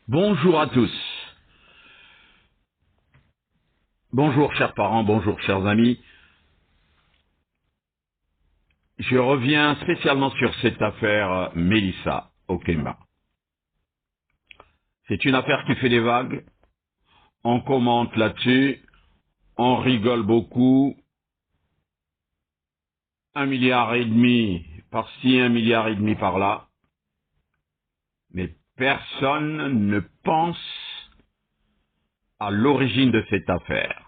Bonjour à tous. Bonjour chers parents, bonjour chers amis. Je reviens spécialement sur cette affaire Mélissa Okemba. C'est une affaire qui fait des vagues. On commente là-dessus, on rigole beaucoup. 1,5 milliard par-ci, 1,5 milliard par-là. Mais personne ne pense à l'origine de cette affaire.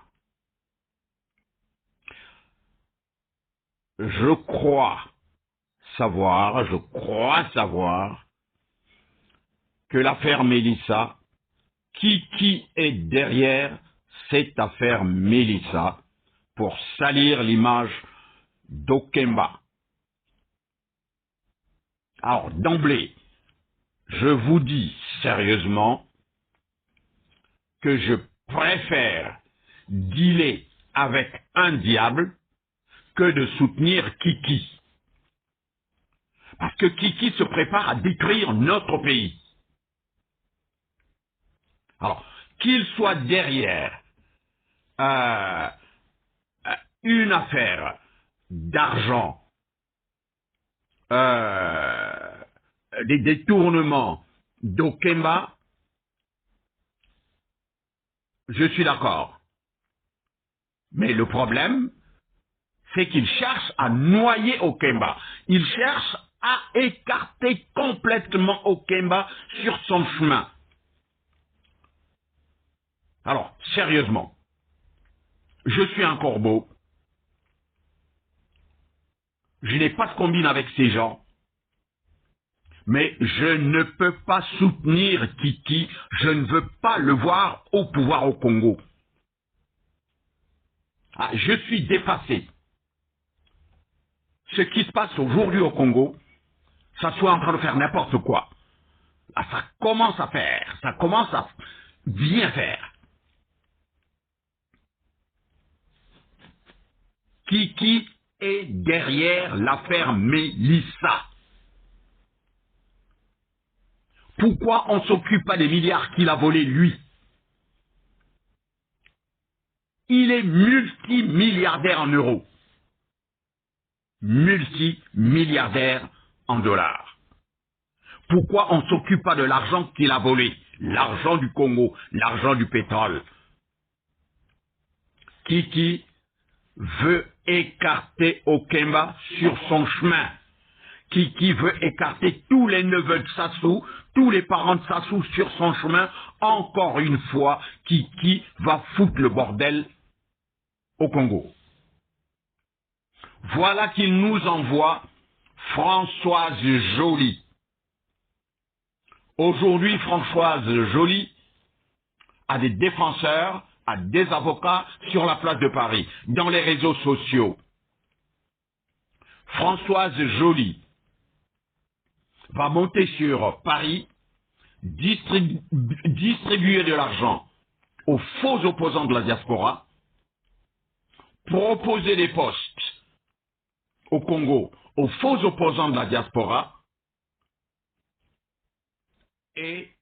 Je crois savoir que l'affaire Mélissa, qui est derrière cette affaire Mélissa pour salir l'image d'Okemba. Alors, d'emblée, je vous dis sérieusement que je préfère dealer avec un diable que de soutenir Kiki. Parce que Kiki se prépare à détruire notre pays. Alors, qu'il soit derrière euh, une affaire d'argent, des détournements d'Okemba, je suis d'accord. Mais le problème, c'est qu'il cherche à noyer Okemba. Il cherche à écarter complètement Okemba sur son chemin. Alors, sérieusement, je suis un corbeau. Je n'ai pas de combine avec ces gens. Mais je ne peux pas soutenir Kiki. Je ne veux pas le voir au pouvoir au Congo. Ah, je suis dépassé. Ce qui se passe aujourd'hui au Congo, ça soit en train de faire n'importe quoi. Là, ça commence à faire. Ça commence à bien faire. Qui est derrière l'affaire Mélissa? Pourquoi on ne s'occupe pas des milliards qu'il a volés, lui? Il est multimilliardaire en euros, multimilliardaire en dollars. Pourquoi on ne s'occupe pas de l'argent qu'il a volé? L'argent du Congo, l'argent du pétrole. Qui veut écarter Okemba sur son chemin? Qui veut écarter tous les neveux de Sassou, tous les parents de Sassou sur son chemin? Encore une fois, qui va foutre le bordel au Congo. Voilà qu'il nous envoie Françoise Joly. Aujourd'hui, Françoise Joly a des défenseurs, a des avocats sur la place de Paris, dans les réseaux sociaux. Françoise Joly va monter sur Paris, distribuer de l'argent aux faux opposants de la diaspora, proposer des postes au Congo aux faux opposants de la diaspora et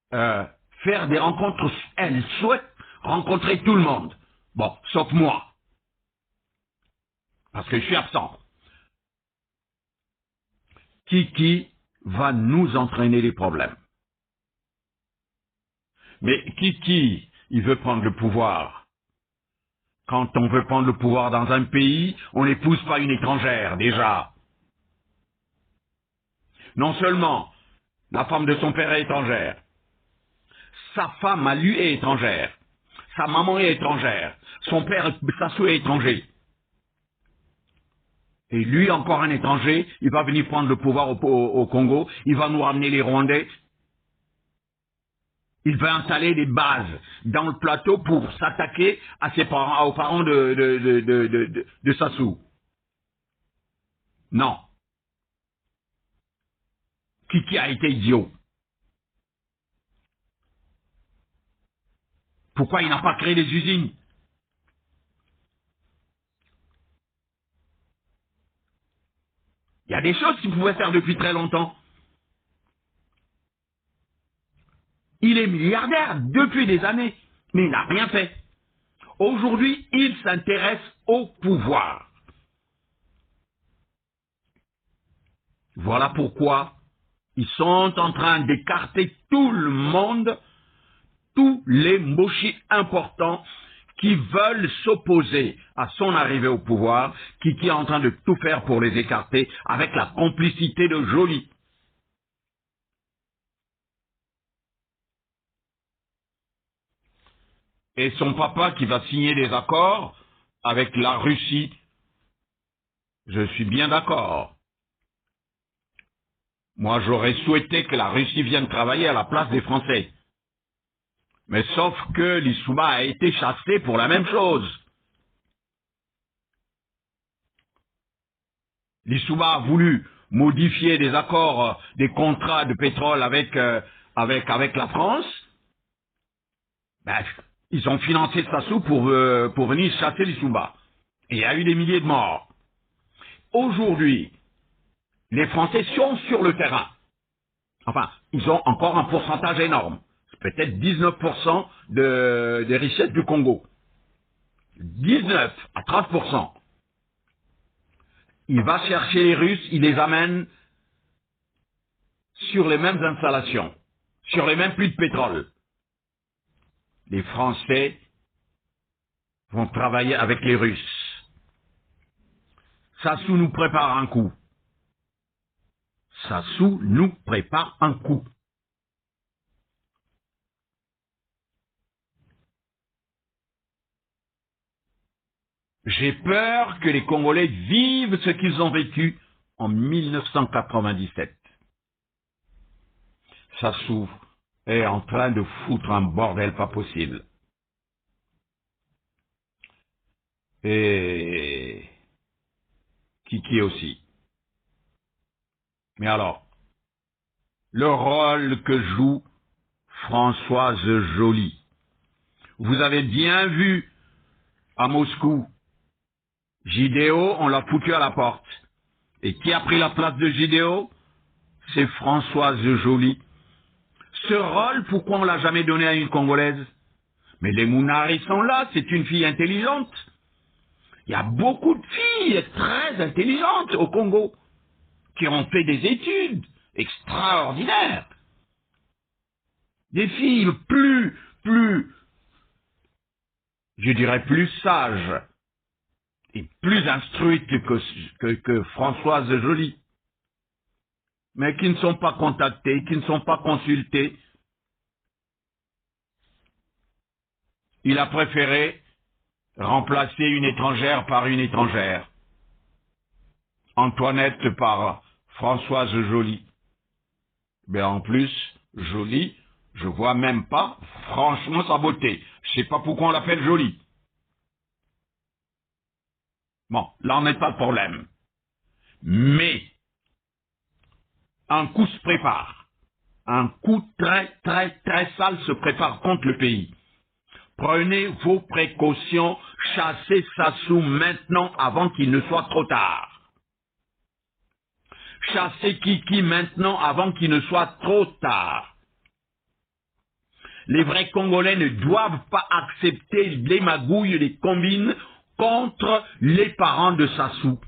faire des rencontres. Elle souhaite rencontrer tout le monde. Bon, sauf moi, parce que je suis absent. Qui va nous entraîner les problèmes? Mais qui il veut prendre le pouvoir? Quand on veut prendre le pouvoir dans un pays, on n'épouse pas une étrangère, déjà. Non seulement la femme de son père est étrangère, sa femme à lui est étrangère, sa maman est étrangère, son père, Sassou, est étranger. Et lui, encore un étranger, il va venir prendre le pouvoir au Congo, il va nous ramener les Rwandais, il va installer des bases dans le plateau pour s'attaquer à ses parents, aux parents de Sassou. Non. Qui a été idiot? Pourquoi il n'a pas créé des usines? Il y a des choses qu'il pouvait faire depuis très longtemps. Il est milliardaire depuis des années, mais il n'a rien fait. Aujourd'hui, il s'intéresse au pouvoir. Voilà pourquoi ils sont en train d'écarter tout le monde, tous les mochis importants qui veulent s'opposer à son arrivée au pouvoir, qui est en train de tout faire pour les écarter avec la complicité de Joly. Et son papa qui va signer des accords avec la Russie, je suis bien d'accord. Moi, j'aurais souhaité que la Russie vienne travailler à la place des Français. Mais sauf que Lissouba a été chassé pour la même chose. Lissouba a voulu modifier des accords, des contrats de pétrole avec la France. Ben, ils ont financé Sassou pour venir chasser Lissouba. Et il y a eu des milliers de morts. Aujourd'hui, les Français sont sur le terrain. Enfin, ils ont encore un pourcentage énorme. C'est peut-être 19% des richesses du Congo. 19 à 30%. Il va chercher les Russes, il les amène sur les mêmes installations, sur les mêmes puits de pétrole. Les Français vont travailler avec les Russes. Sassou nous prépare un coup. Sassou nous prépare un coup. J'ai peur que les Congolais vivent ce qu'ils ont vécu en 1997. Sassou est en train de foutre un bordel pas possible. Et Kiki aussi. Mais alors, le rôle que joue Françoise Joly. Vous avez bien vu à Moscou, Jidéo, on l'a foutu à la porte. Et qui a pris la place de Jidéo? C'est Françoise Joly. Ce rôle, pourquoi on l'a jamais donné à une Congolaise? Mais les Mounari sont là, c'est une fille intelligente. Il y a beaucoup de filles très intelligentes au Congo qui ont fait des études extraordinaires. Des filles je dirais plus sages et plus instruites que Françoise Joly, mais qui ne sont pas contactées, qui ne sont pas consultées. Il a préféré remplacer une étrangère par une étrangère. Antoinette par Françoise Joly. Mais en plus, Joly, je vois même pas franchement sa beauté. Je sais pas pourquoi on l'appelle Joly. Bon, là on n'est pas de problème. Mais un coup se prépare. Un coup très sale se prépare contre le pays. Prenez vos précautions, chassez Sassou maintenant avant qu'il ne soit trop tard. Chassez Kiki maintenant avant qu'il ne soit trop tard. Les vrais Congolais ne doivent pas accepter les magouilles, les combines contre les parents de Sassou.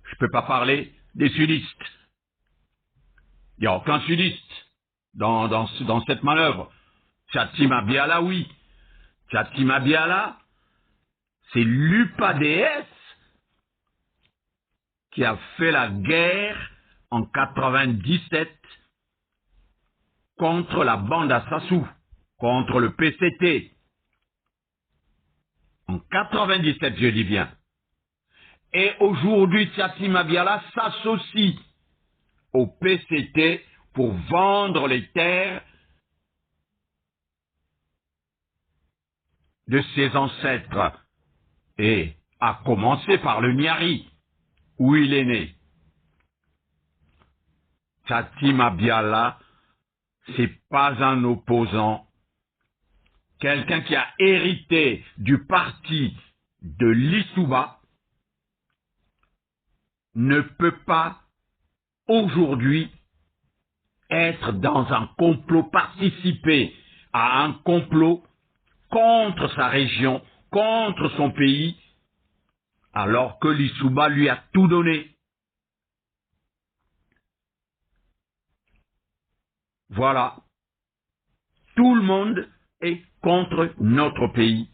Je ne peux pas parler des sudistes. Il n'y a aucun sudiste dans cette manœuvre. Tchatima Biala, oui. Tchatima Biala, c'est l'UPADS qui a fait la guerre en 97 contre la bande à Sassou, contre le PCT. En 97, je dis bien. Et aujourd'hui, Tchatima Biala s'associe au PCT pour vendre les terres de ses ancêtres, et à commencer par le Niari, où il est né. Tchatima Biala, c'est pas un opposant, quelqu'un qui a hérité du parti de Lissouba, ne peut pas aujourd'hui être dans un complot, participer à un complot contre sa région, contre son pays, alors que Lissouba lui a tout donné. Voilà. Tout le monde est contre notre pays.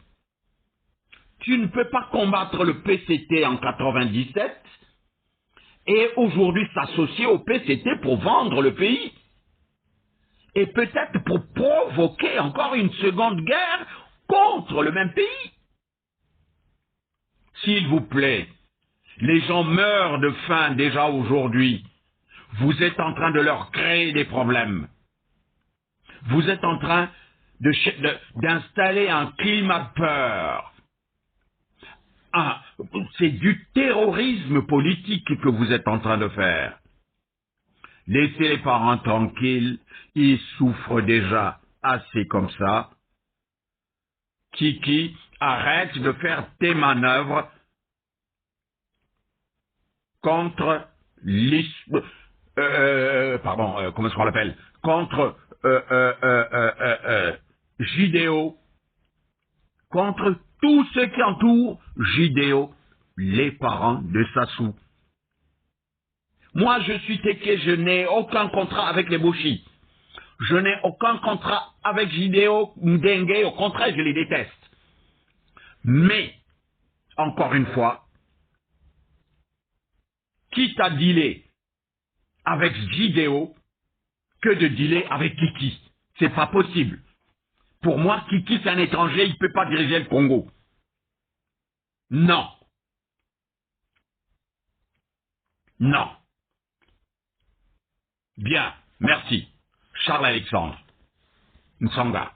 Tu ne peux pas combattre le PCT en 97 et aujourd'hui s'associer au PCT pour vendre le pays. Et peut-être pour provoquer encore une seconde guerre contre le même pays. S'il vous plaît, les gens meurent de faim déjà aujourd'hui. Vous êtes en train de leur créer des problèmes. Vous êtes en train d'installer un climat de peur. C'est du terrorisme politique que vous êtes en train de faire. Laissez les parents tranquilles, ils souffrent déjà assez comme ça. Kiki, arrête de faire tes manœuvres contre comment est-ce qu'on l'appelle? Contre Jidéo, contre tous ceux qui entourent Jidéo, les parents de Sassou. Moi, je suis Téké, je n'ai aucun contrat avec les Bouchis. Je n'ai aucun contrat avec Jidéo, Ndengue, au contraire, je les déteste. Mais, encore une fois, quitte à dealer avec Jidéo que de dealer avec Kiki. C'est pas possible. Pour moi, Kiki, c'est un étranger, il ne peut pas diriger le Congo. Non. Non. Bien, merci. Charles Alexandre. Nsanga.